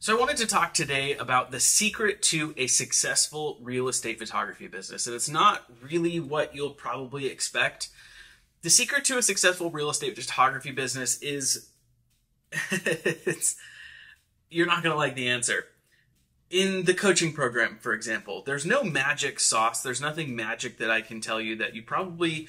So I wanted to talk today about the secret to a successful real estate photography business. And it's not really what you'll probably expect. The secret to a successful real estate photography business is, you're not going to like the answer. In the coaching program, for example, there's no magic sauce. There's nothing magic that I can tell you that you probably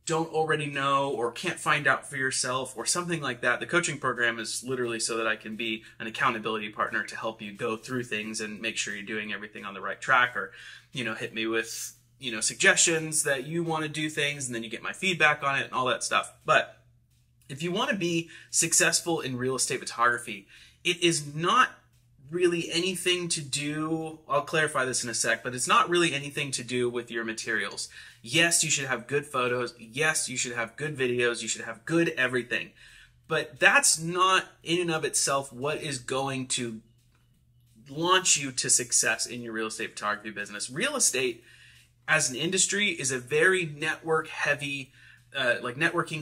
don't already know or can't find out for yourself or something like that. The coaching program is literally so that I can be an accountability partner to help you go through things and make sure you're doing everything on the right track, or, hit me with, suggestions that you want to do things, and then you get my feedback on it and all that stuff. But if you want to be successful in real estate photography, it is not really anything to do, I'll clarify this in a sec, but it's not really anything to do with your materials. Yes, you should have good photos. Yes, you should have good videos. You should have good everything. But that's not in and of itself what is going to launch you to success in your real estate photography business. Real estate as an industry is a very networking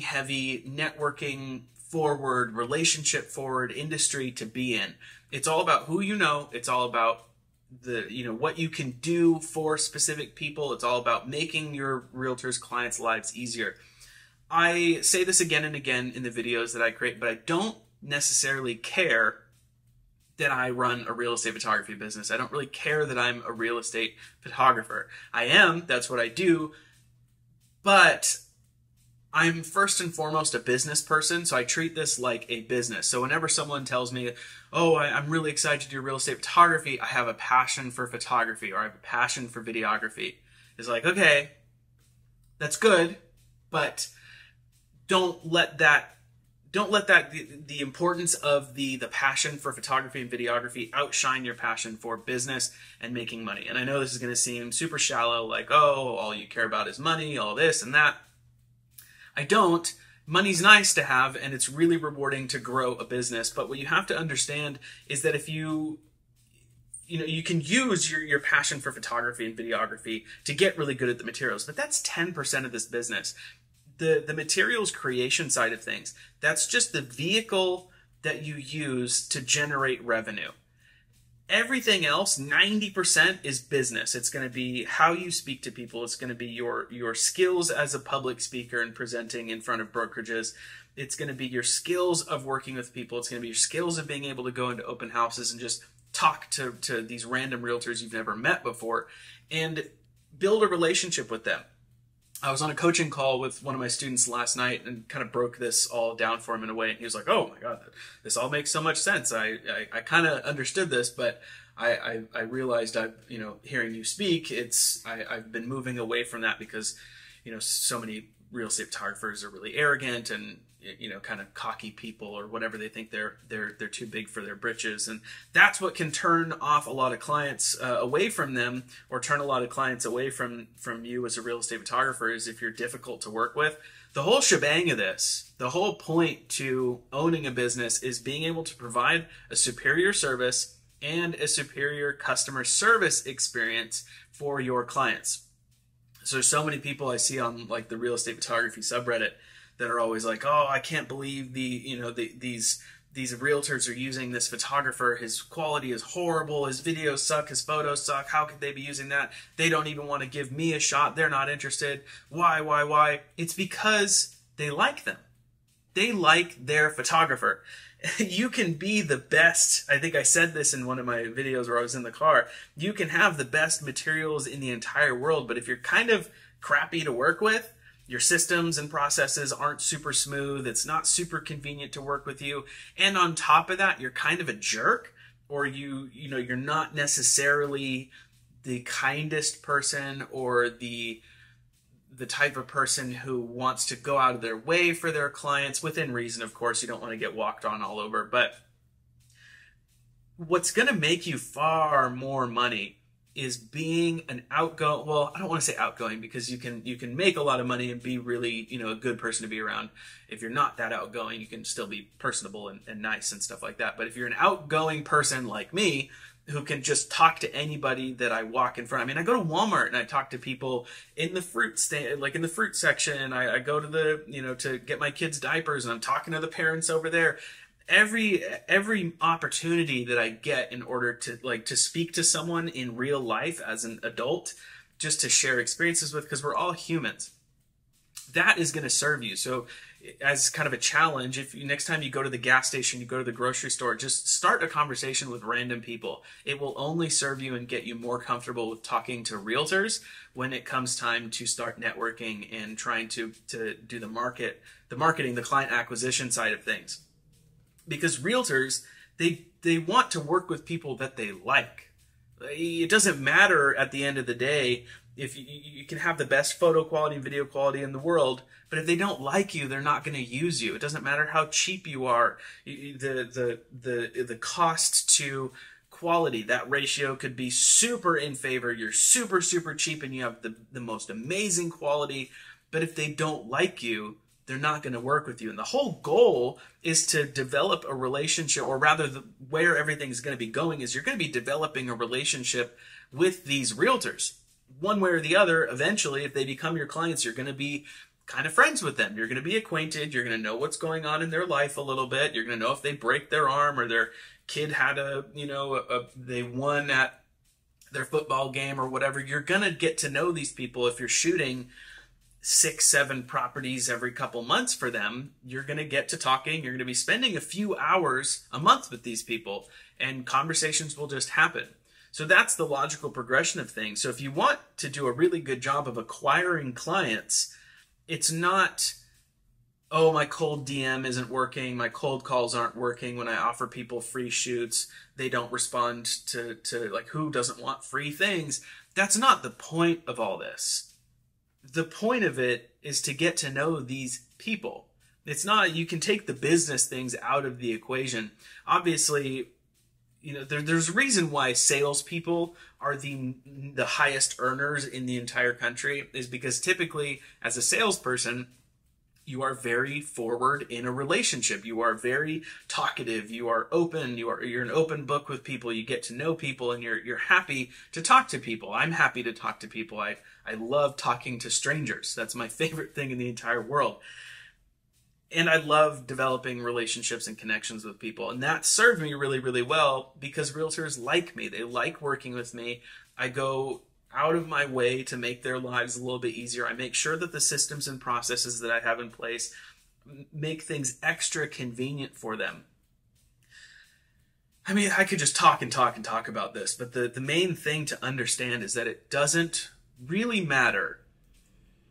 heavy, networking forward, relationship forward industry to be in. It's all about who you know. It's all about what you can do for specific people. It's all about making your realtors' clients' lives easier. I say this again and again in the videos that I create, but I don't necessarily care that I run a real estate photography business. I don't really care that I'm a real estate photographer. I am, that's what I do, but I'm first and foremost a business person, so I treat this like a business. So whenever someone tells me, oh, I'm really excited to do real estate photography, I have a passion for photography, or I have a passion for videography. It's like, okay, that's good, but don't let the importance of the passion for photography and videography outshine your passion for business and making money. And I know this is going to seem super shallow, like, oh, all you care about is money, all this and that. I don't. Money's nice to have, and it's really rewarding to grow a business. But what you have to understand is that if you can use your passion for photography and videography to get really good at the materials, but that's 10% of this business. The materials creation side of things, that's just the vehicle that you use to generate revenue. Everything else, 90%, is business. It's going to be how you speak to people. It's going to be your skills as a public speaker and presenting in front of brokerages. It's going to be your skills of working with people. It's going to be your skills of being able to go into open houses and just talk to these random realtors you've never met before and build a relationship with them. I was on a coaching call with one of my students last night and kind of broke this all down for him in a way. And he was like, oh my God, this all makes so much sense. I kind of understood this, but I realized hearing you speak, I've been moving away from that because, so many real estate photographers are really arrogant and, kind of cocky people, or whatever. They think they're too big for their britches. And that's what can turn off a lot of clients away from them, or turn a lot of clients away from you as a real estate photographer, is if you're difficult to work with. The whole shebang of this, the whole point to owning a business, is being able to provide a superior service and a superior customer service experience for your clients. So many people I see on like the real estate photography subreddit that are always like, oh, I can't believe these realtors are using this photographer. His quality is horrible. His videos suck. His photos suck. How could they be using that? They don't even want to give me a shot. They're not interested. Why? It's because they like them. They like their photographer. You can be the best. I think I said this in one of my videos where I was in the car. You can have the best materials in the entire world, but if you're kind of crappy to work with, your systems and processes aren't super smooth, it's not super convenient to work with you, and on top of that, you're kind of a jerk, or you're not necessarily the kindest person, or the type of person who wants to go out of their way for their clients, within reason, of course. You don't want to get walked on all over, but what's going to make you far more money is being an outgoing, well, I don't want to say outgoing, because you can make a lot of money and be really, a good person to be around. If you're not that outgoing, you can still be personable and nice and stuff like that. But if you're an outgoing person like me, who can just talk to anybody that I walk in front. I mean, I go to Walmart and I talk to people in the fruit stand, like in the fruit section. I go to the, to get my kids diapers, and I'm talking to the parents over there. every opportunity that I get in order to speak to someone in real life as an adult, just to share experiences with, because we're all humans, that is going to serve you. So as kind of a challenge, if next time you go to the gas station, you go to the grocery store, just start a conversation with random people. It will only serve you and get you more comfortable with talking to realtors when it comes time to start networking and trying to do the marketing, the client acquisition side of things. Because realtors, they want to work with people that they like. It doesn't matter at the end of the day if you can have the best photo quality and video quality in the world, but if they don't like you, they're not going to use you. It doesn't matter how cheap you are. The cost to quality, that ratio could be super in favor. You're super, super cheap and you have the most amazing quality, but if they don't like you, they're not going to work with you. And the whole goal is to develop a relationship, or rather where everything's going to be going is you're going to be developing a relationship with these realtors. One way or the other, eventually, if they become your clients, you're going to be kind of friends with them. You're going to be acquainted. You're going to know what's going on in their life a little bit. You're going to know if they break their arm or their kid had they won at their football game or whatever. You're going to get to know these people. If you're shooting 6-7 properties every couple months for them, you're going to get to talking. You're going to be spending a few hours a month with these people, and conversations will just happen. So that's the logical progression of things. So if you want to do a really good job of acquiring clients, it's not, oh, my cold DM isn't working, my cold calls aren't working when I offer people free shoots, they don't respond to like, who doesn't want free things? That's not the point of all this. The point of it is to get to know these people. It's not, you can take the business things out of the equation. Obviously, there's a reason why salespeople are the highest earners in the entire country, is because typically as a salesperson, you are very forward in a relationship. You are very talkative. You are open. You're an open book with people. You get to know people, and you're happy to talk to people. I'm happy to talk to people. I love talking to strangers. That's my favorite thing in the entire world. And I love developing relationships and connections with people. And that served me really, really well because realtors like me. They like working with me. I go out of my way to make their lives a little bit easier. I make sure that the systems and processes that I have in place make things extra convenient for them. I mean, I could just talk and talk and talk about this, but the main thing to understand is that it doesn't really matter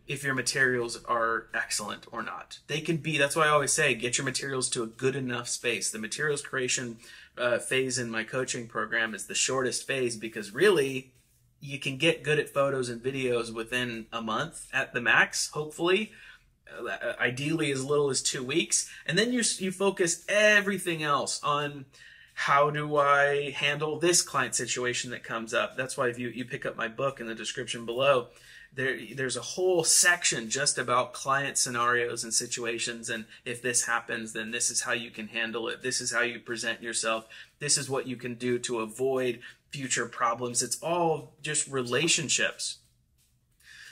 if your materials are excellent or not. They can be, that's why I always say, get your materials to a good enough space. The materials creation phase in my coaching program is the shortest phase because really you can get good at photos and videos within a month at the max, hopefully. Ideally as little as 2 weeks. And then you focus everything else on how do I handle this client situation that comes up. That's why if you pick up my book in the description below, there's a whole section just about client scenarios and situations, and if this happens, then this is how you can handle it. This is how you present yourself. This is what you can do to avoid future problems. It's all just relationships.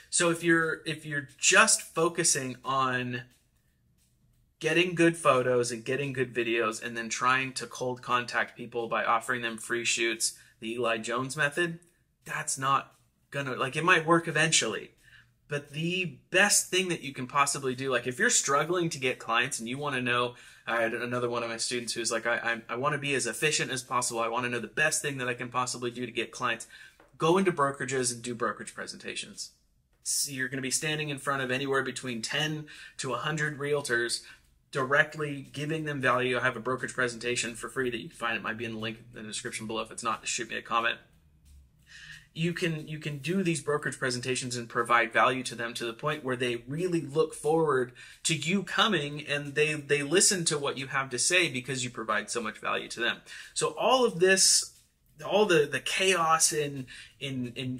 So if you're just focusing on getting good photos and getting good videos and then trying to cold contact people by offering them free shoots, the Eli Jones method, that's not gonna, like, it might work eventually, but the best thing that you can possibly do, like if you're struggling to get clients and you want to know, I had another one of my students who's like, I want to be as efficient as possible. I want to know the best thing that I can possibly do to get clients. Go into brokerages and do brokerage presentations. So you're going to be standing in front of anywhere between 10 to 100 realtors, directly giving them value. I have a brokerage presentation for free that you can find. It might be in the link in the description below. If it's not, just shoot me a comment. You can do these brokerage presentations and provide value to them to the point where they really look forward to you coming, and they listen to what you have to say because you provide so much value to them. So all of this, all the chaos in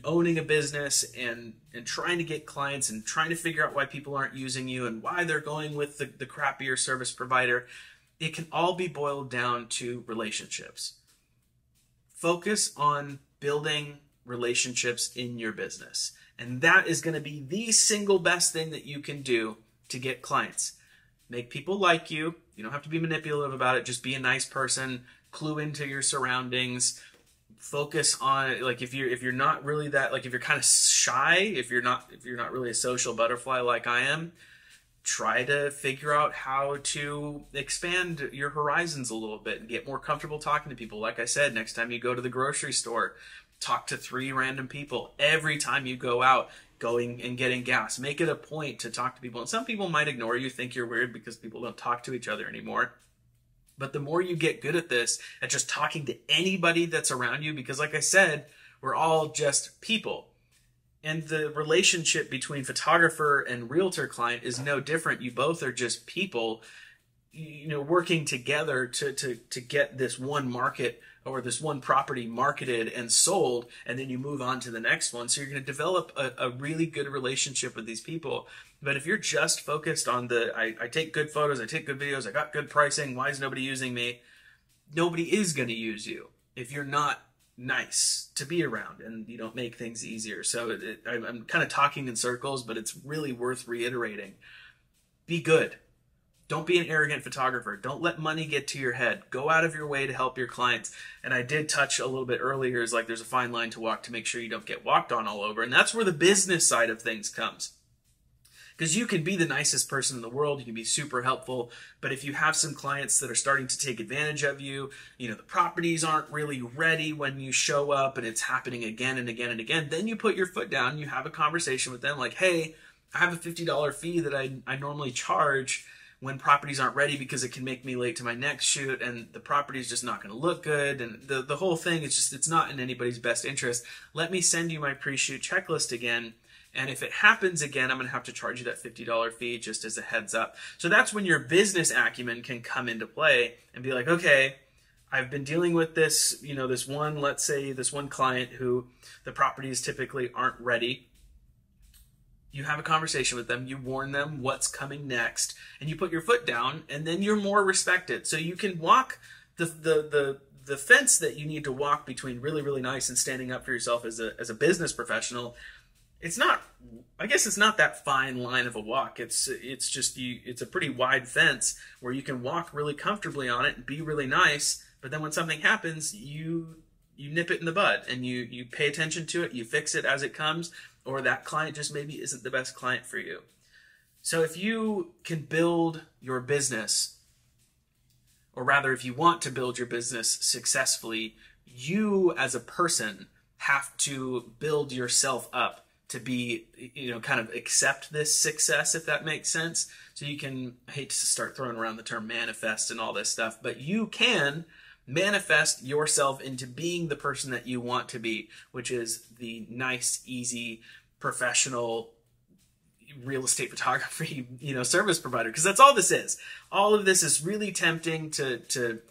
owning a business and trying to get clients and trying to figure out why people aren't using you and why they're going with the crappier service provider, it can all be boiled down to relationships. Focus on building relationships in your business. And that is going to be the single best thing that you can do to get clients. Make people like you. You don't have to be manipulative about it. Just be a nice person. Clue into your surroundings. Focus on, like, if you're not really that, like, if you're kind of shy, if you're not really a social butterfly like I am, try to figure out how to expand your horizons a little bit and get more comfortable talking to people. Like I said, next time you go to the grocery store, talk to 3 random people. Every time you go out, going and getting gas, make it a point to talk to people. And some people might ignore you, think you're weird because people don't talk to each other anymore. But the more you get good at this, at just talking to anybody that's around you, because like I said, we're all just people. And the relationship between photographer and realtor client is no different. You both are just people, working together to get this one market or this one property marketed and sold, and then you move on to the next one. So you're going to develop a really good relationship with these people. But if you're just focused on I take good photos, I take good videos, I got good pricing, why is nobody using me? Nobody is going to use you if you're not nice to be around and you don't make things easier. So I'm kind of talking in circles, but it's really worth reiterating. Be good. Don't be an arrogant photographer. Don't let money get to your head. Go out of your way to help your clients. And I did touch a little bit earlier, is like there's a fine line to walk to make sure you don't get walked on all over. And that's where the business side of things comes. Because you can be the nicest person in the world, you can be super helpful, but if you have some clients that are starting to take advantage of you, the properties aren't really ready when you show up and it's happening again and again and again, then you put your foot down, you have a conversation with them like, hey, I have a $50 fee that I normally charge when properties aren't ready because it can make me late to my next shoot and the property is just not going to look good, and the whole thing is just, it's not in anybody's best interest. Let me send you my pre-shoot checklist again. And if it happens again, I'm going to have to charge you that $50 fee just as a heads up. So that's when your business acumen can come into play and be like, okay, I've been dealing with this, let's say this one client who the properties typically aren't ready. You have a conversation with them, you warn them what's coming next, and you put your foot down, and then you're more respected. So you can walk the fence that you need to walk between really, really nice and standing up for yourself as a business professional. It's not that fine line of a walk. It's a pretty wide fence where you can walk really comfortably on it and be really nice. But then when something happens, you nip it in the bud and you pay attention to it. You fix it as it comes, or that client just maybe isn't the best client for you. So if you can build your business, or rather, if you want to build your business successfully, you as a person have to build yourself up to be, kind of accept this success, if that makes sense. So you can, I hate to start throwing around the term manifest and all this stuff, but you can manifest yourself into being the person that you want to be, which is the nice, easy, professional real estate photography, service provider. Because that's all this is. All of this is really tempting to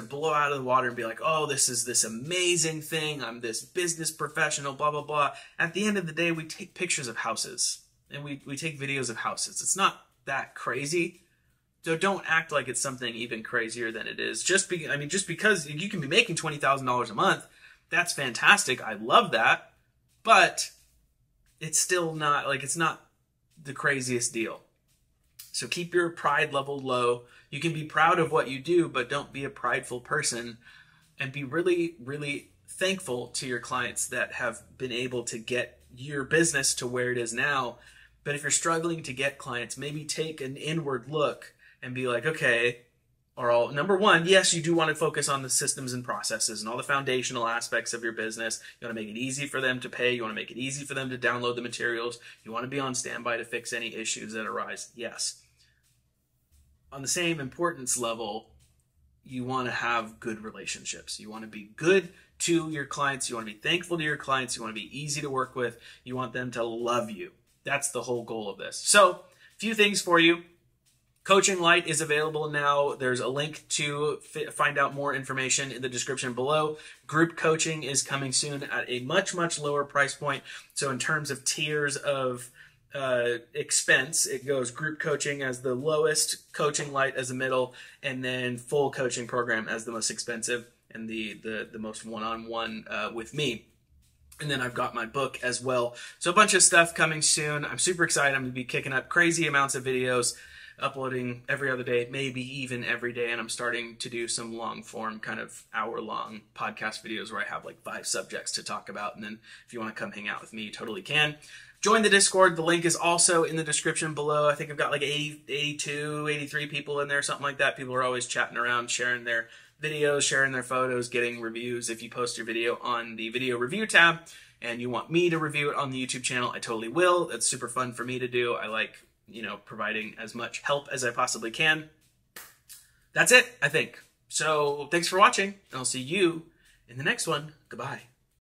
blow out of the water and be like, oh, this is this amazing thing. I'm this business professional, blah, blah, blah. At the end of the day, we take pictures of houses and we take videos of houses. It's not that crazy. So don't act like it's something even crazier than it is. Just because you can be making $20,000 a month, that's fantastic. I love that. But it's still not, it's not the craziest deal. So keep your pride level low. You can be proud of what you do, but don't be a prideful person, and be really, really thankful to your clients that have been able to get your business to where it is now. But if you're struggling to get clients, maybe take an inward look and be like, okay, number one, yes, you do want to focus on the systems and processes and all the foundational aspects of your business. You want to make it easy for them to pay. You want to make it easy for them to download the materials. You want to be on standby to fix any issues that arise. Yes. On the same importance level, you want to have good relationships. You want to be good to your clients. You want to be thankful to your clients. You want to be easy to work with. You want them to love you. That's the whole goal of this. So, a few things for you. Coaching Light is available now. There's a link to find out more information in the description below. Group coaching is coming soon at a much, much lower price point. So in terms of tiers of expense, it goes group coaching as the lowest, Coaching Light as the middle, and then full coaching program as the most expensive, and the most one-on-one with me. And then I've got my book as well. So a bunch of stuff coming soon. I'm super excited. I'm going to be kicking up crazy amounts of videos. uploading every other day, maybe even every day. And I'm starting to do some long form, kind of hour-long podcast videos where I have like 5 subjects to talk about. And then if you want to come hang out with me, you totally can. Join the Discord. The link is also in the description below. I think I've got like 82, 83 people in there, something like that. People are always chatting around, sharing their videos, sharing their photos, getting reviews. If you post your video on the video review tab and you want me to review it on the YouTube channel, I totally will. It's super fun for me to do. I like, providing as much help as I possibly can. That's it, I think. So thanks for watching, and I'll see you in the next one. Goodbye.